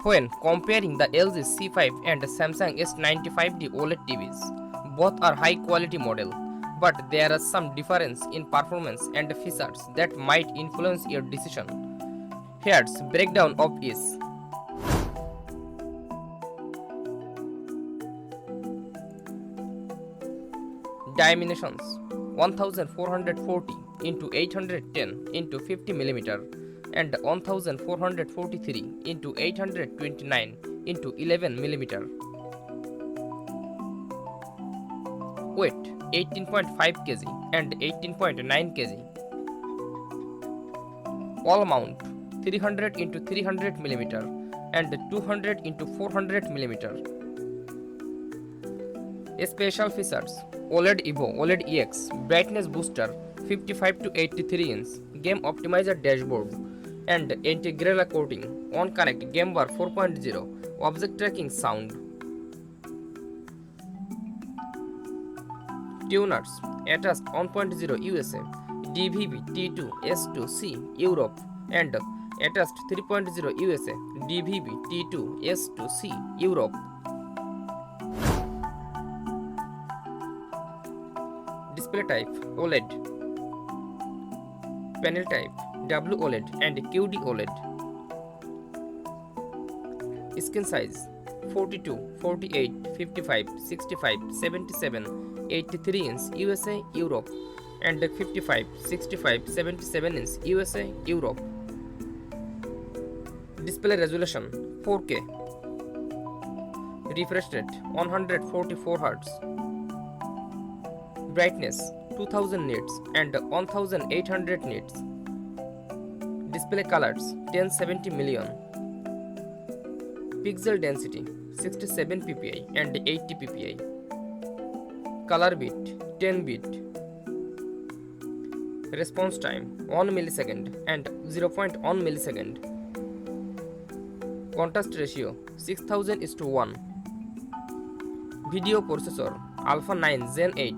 When comparing the LG C5 and Samsung S95D OLED TVs, both are high quality model, but there are some difference in performance and features that might influence your decision. Here's breakdown of each. Dimensions: 1440 into 810 into 50 mm and 1443 into 829 into 11 mm. Weight: 18.5 kg and 18.9 kg. Wall mount: 300 into 300 mm and 200 into 400 mm. Special features: OLED Evo OLED EX brightness booster, 55 to 83 inch game optimizer dashboard and integral coating, on connect game bar 4.0 object tracking sound. Tuners: attached 1.0 USA DVB T2 S2C Europe and attached 3.0 USA DVB T2 S2C Europe. Display type: OLED. Panel type: WOLED and QD OLED. Skin size: 42, 48, 55, 65, 77, 83 inch USA Europe and 55, 65, 77 inch USA Europe. Display resolution: 4K. Refresh rate: 144 Hz. Brightness: 2000 nits and 1800 nits. Display colors: 1070 million. Pixel density: 67 ppi and 80 ppi. Color bit: 10 bit. Response time: 1 millisecond and 0.1 millisecond. Contrast ratio: 6000:1. Video processor: Alpha 9 Gen 8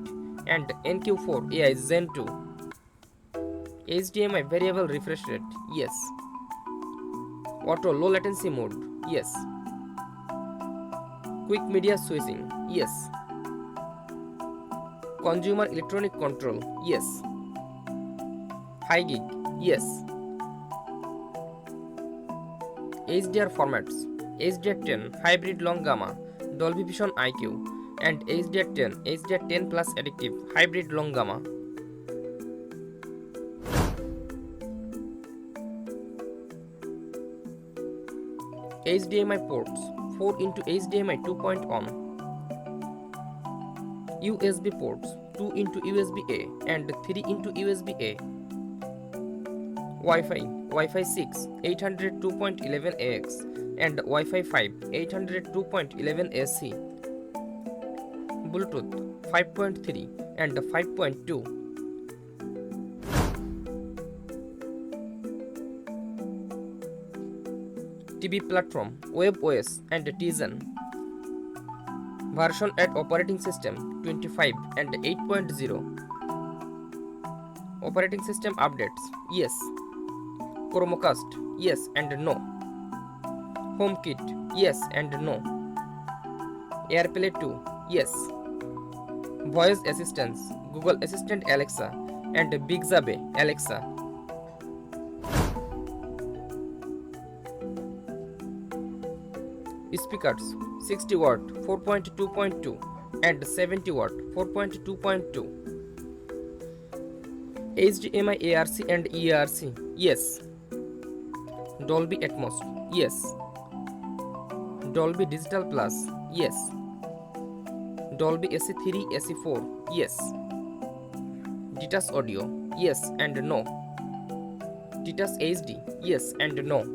and NQ4 AI Gen 2. HDMI variable refresh rate: yes. Auto low latency mode: yes. Quick media switching: yes. Consumer electronic control: yes. High gig: yes. HDR formats: HDR10 hybrid long gamma Dolby Vision IQ and HDR10 HDR10 plus adaptive hybrid long gamma. HDMI ports: 4 into HDMI 2.1. USB ports: 2 into USB A and 3 into USB A. Wi-Fi 6 802.11ax and Wi-Fi 5 802.11 AC. Bluetooth 5.3 and 5.2. TV platform: WebOS and Tizen. Version 8 operating system 25 and 8.0. Operating system updates: yes. Chromecast: yes and no. HomeKit: yes and no. AirPlay 2: yes. Voice assistants: Google Assistant Alexa and Bixby Alexa. Speakers: 60 watt 4.2.2 and 70 watt 4.2.2. HDMI ARC and ERC: yes. Dolby Atmos: yes. Dolby Digital Plus: yes. Dolby AC3 AC4: yes. Detach audio: yes and no. Detach HD: yes and no.